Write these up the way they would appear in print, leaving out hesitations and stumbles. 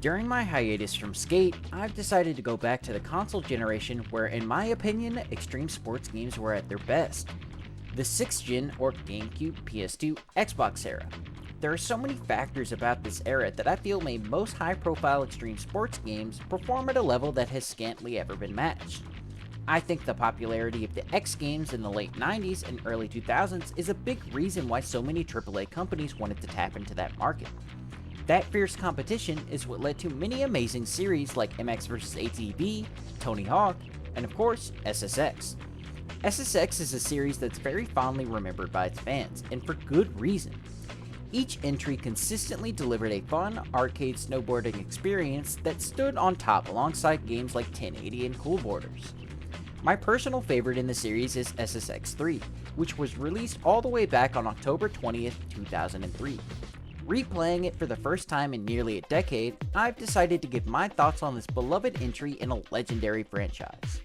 During my hiatus from Skate, I've decided to go back to the console generation where, in my opinion, extreme sports games were at their best. The 6th gen or Gamecube, PS2, Xbox era. There are so many factors about this era that I feel made most high-profile extreme sports games perform at a level that has scantily ever been matched. I think the popularity of the X games in the late 90s and early 2000s is a big reason why so many AAA companies wanted to tap into that market. That fierce competition is what led to many amazing series like MX vs ATV, Tony Hawk, and of course, SSX. SSX is a series that's very fondly remembered by its fans, and for good reason. Each entry consistently delivered a fun, arcade snowboarding experience that stood on top alongside games like 1080 and Cool Borders. My personal favorite in the series is SSX 3, which was released all the way back on October 20th, 2003. Replaying it for the first time in nearly a decade, I've decided to give my thoughts on this beloved entry in a legendary franchise.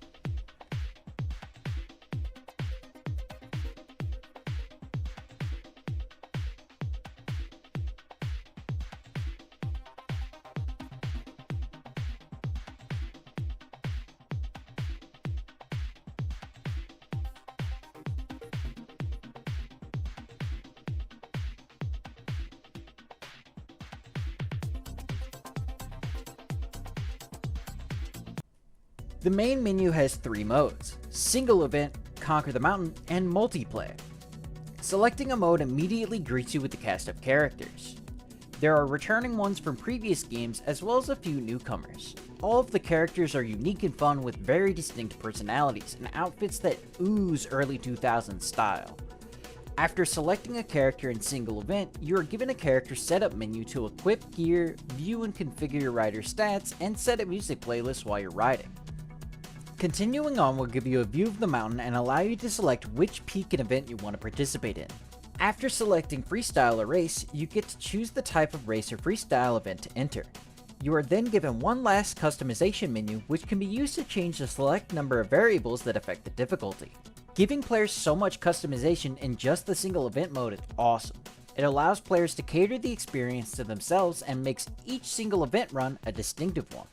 The main menu has 3 modes: single event, conquer the mountain, and multiplayer. Selecting a mode immediately greets you with the cast of characters. There are returning ones from previous games as well as a few newcomers. All of the characters are unique and fun with very distinct personalities and outfits that ooze early 2000s style. After selecting a character in single event, you are given a character setup menu to equip gear, view and configure your rider's stats, and set a music playlist while you're riding. Continuing on will give you a view of the mountain and allow you to select which peak and event you want to participate in. After selecting freestyle or race, you get to choose the type of race or freestyle event to enter. You are then given one last customization menu which can be used to change the select number of variables that affect the difficulty. Giving players so much customization in just the single event mode is awesome. It allows players to cater the experience to themselves and makes each single event run a distinctive one.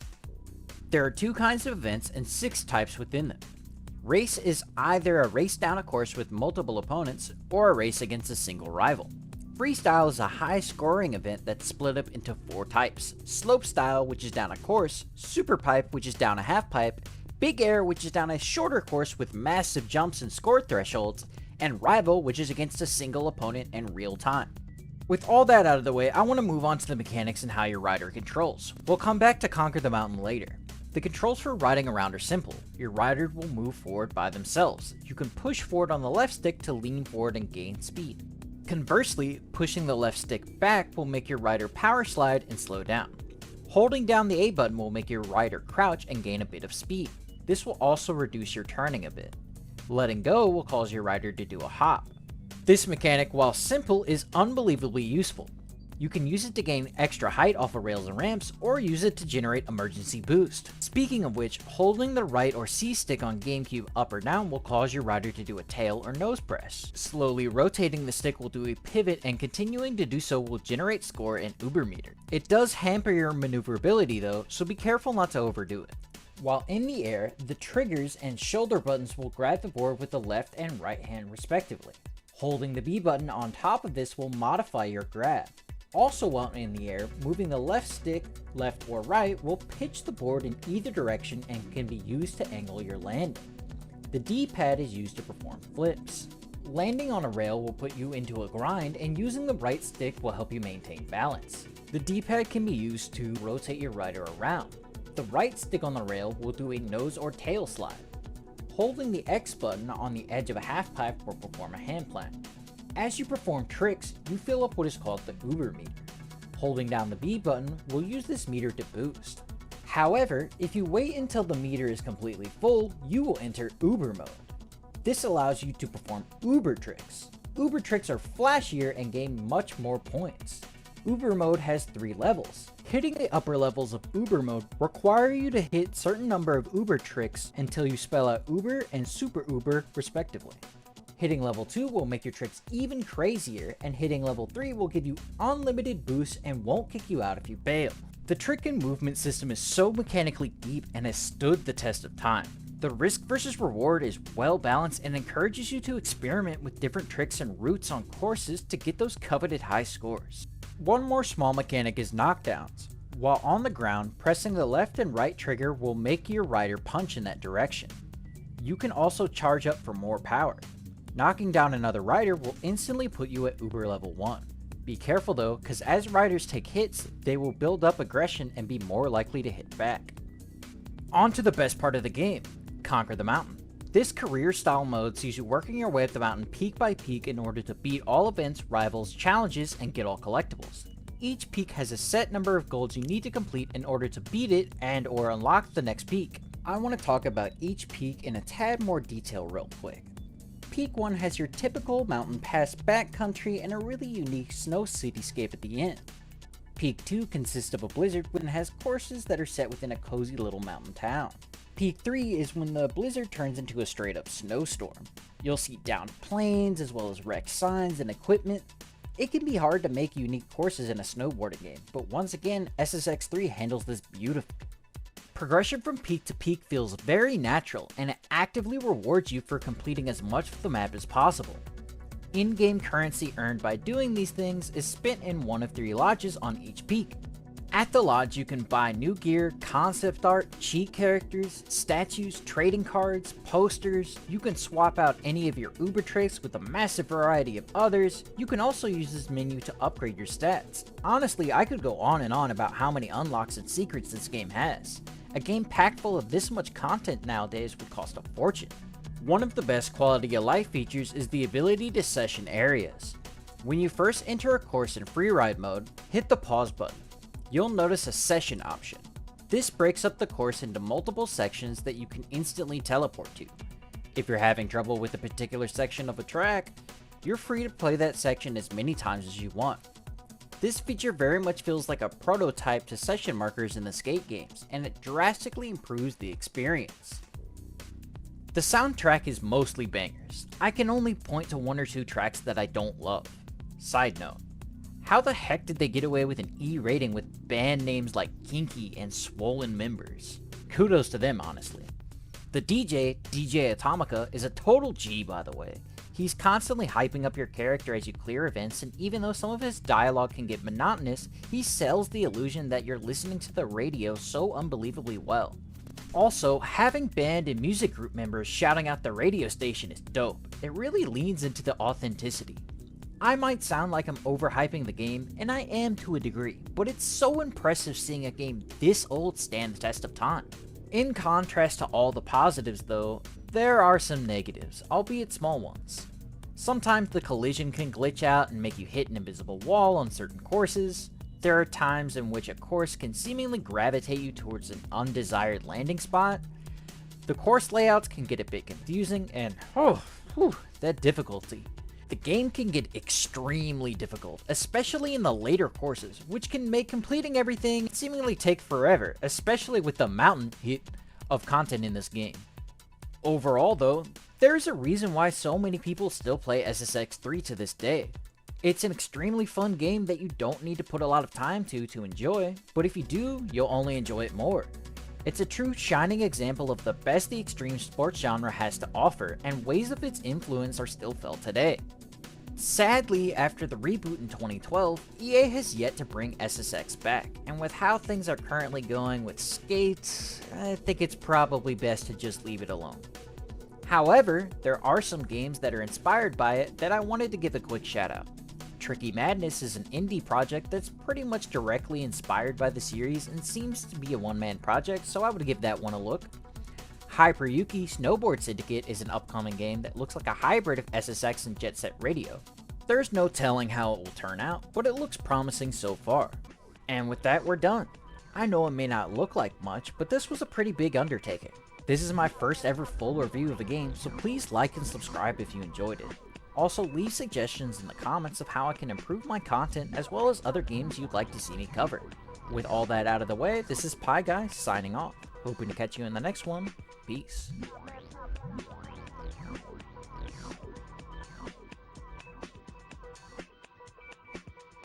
There are 2 kinds of events and 6 types within them. Race is either a race down a course with multiple opponents or a race against a single rival. Freestyle is a high scoring event that's split up into 4 types: slopestyle, which is down a course, super pipe, which is down a half pipe, big air, which is down a shorter course with massive jumps and score thresholds, and rival, which is against a single opponent in real time. With all that out of the way, I want to move on to the mechanics and how your rider controls. We'll come back to Conquer the Mountain later. The controls for riding around are simple. Your rider will move forward by themselves. You can push forward on the left stick to lean forward and gain speed. Conversely, pushing the left stick back will make your rider power slide and slow down. Holding down the A button will make your rider crouch and gain a bit of speed. This will also reduce your turning a bit. Letting go will cause your rider to do a hop. This mechanic, while simple, is unbelievably useful. You can use it to gain extra height off of rails and ramps, or use it to generate emergency boost. Speaking of which, holding the right or C stick on Gamecube up or down will cause your rider to do a tail or nose press. Slowly rotating the stick will do a pivot, and continuing to do so will generate score and uber meter. It does hamper your maneuverability though, so be careful not to overdo it. While in the air, the triggers and shoulder buttons will grab the board with the left and right hand respectively. Holding the B button on top of this will modify your grab. Also while in the air, moving the left stick, left or right, will pitch the board in either direction and can be used to angle your landing. The D-pad is used to perform flips. Landing on a rail will put you into a grind, and using the right stick will help you maintain balance. The D-pad can be used to rotate your rider around. The right stick on the rail will do a nose or tail slide. Holding the X button on the edge of a half pipe will perform a hand plant. As you perform tricks, you fill up what is called the uber meter. Holding down the B button will use this meter to boost. However, if you wait until the meter is completely full, you will enter uber mode. This allows you to perform uber tricks. Uber tricks are flashier and gain much more points. Uber mode has 3 levels. Hitting the upper levels of Uber mode require you to hit certain number of Uber tricks until you spell out Uber and Super Uber respectively. Hitting level 2 will make your tricks even crazier, and hitting level 3 will give you unlimited boosts and won't kick you out if you bail. The trick and movement system is so mechanically deep and has stood the test of time. The risk versus reward is well balanced and encourages you to experiment with different tricks and routes on courses to get those coveted high scores. One more small mechanic is knockdowns. While on the ground, pressing the left and right trigger will make your rider punch in that direction. You can also charge up for more power. Knocking down another rider will instantly put you at Uber level 1. Be careful though, cause as riders take hits, they will build up aggression and be more likely to hit back. On to the best part of the game, Conquer the Mountain. This career style mode sees you working your way up the mountain peak by peak in order to beat all events, rivals, challenges, and get all collectibles. Each peak has a set number of goals you need to complete in order to beat it and or unlock the next peak. I want to talk about each peak in a tad more detail real quick. Peak 1 has your typical mountain pass backcountry and a really unique snow cityscape at the end. Peak 2 consists of a blizzard and has courses that are set within a cozy little mountain town. Peak 3 is when the blizzard turns into a straight up snowstorm. You'll see downed planes as well as wrecked signs and equipment. It can be hard to make unique courses in a snowboarding game, but once again, SSX 3 handles this beautifully. Progression from peak to peak feels very natural, and it actively rewards you for completing as much of the map as possible. In-game currency earned by doing these things is spent in one of 3 lodges on each peak. At the lodge, you can buy new gear, concept art, cheat characters, statues, trading cards, posters. You can swap out any of your Uber tricks with a massive variety of others. You can also use this menu to upgrade your stats. Honestly, I could go on and on about how many unlocks and secrets this game has. A game packed full of this much content nowadays would cost a fortune. One of the best quality of life features is the ability to session areas. When you first enter a course in freeride mode, hit the pause button. You'll notice a session option. This breaks up the course into multiple sections that you can instantly teleport to. If you're having trouble with a particular section of a track, you're free to play that section as many times as you want. This feature very much feels like a prototype to session markers in the skate games, and it drastically improves the experience. The soundtrack is mostly bangers. I can only point to 1 or 2 tracks that I don't love. Side note, how the heck did they get away with an E rating with band names like Kinky and Swollen Members? Kudos to them, honestly. The DJ Atomica, is a total G, by the way. He's constantly hyping up your character as you clear events, and even though some of his dialogue can get monotonous, he sells the illusion that you're listening to the radio so unbelievably well. Also, having band and music group members shouting out the radio station is dope. It really leans into the authenticity. I might sound like I'm overhyping the game, and I am to a degree, but it's so impressive seeing a game this old stand the test of time. In contrast to all the positives though, there are some negatives, albeit small ones. Sometimes the collision can glitch out and make you hit an invisible wall on certain courses. There are times in which a course can seemingly gravitate you towards an undesired landing spot. The course layouts can get a bit confusing, and that difficulty. The game can get extremely difficult, especially in the later courses, which can make completing everything seemingly take forever, especially with the mountain of content in this game. Overall though, there's a reason why so many people still play SSX 3 to this day. It's an extremely fun game that you don't need to put a lot of time to enjoy, but if you do, you'll only enjoy it more. It's a true shining example of the best the extreme sports genre has to offer, and ways of its influence are still felt today. Sadly, after the reboot in 2012, EA has yet to bring SSX back, and with how things are currently going with Skate, I think it's probably best to just leave it alone. However, there are some games that are inspired by it that I wanted to give a quick shout out. Tricky Madness is an indie project that's pretty much directly inspired by the series and seems to be a one-man project, so I would give that one a look. Hyperyuki Snowboard Syndicate is an upcoming game that looks like a hybrid of SSX and Jet Set Radio. There's no telling how it will turn out, but it looks promising so far. And with that, we're done. I know it may not look like much, but this was a pretty big undertaking. This is my first ever full review of a game, so please like and subscribe if you enjoyed it. Also, leave suggestions in the comments of how I can improve my content as well as other games you'd like to see me cover. With all that out of the way, this is Pie Guy signing off. Hoping to catch you in the next one. Peace.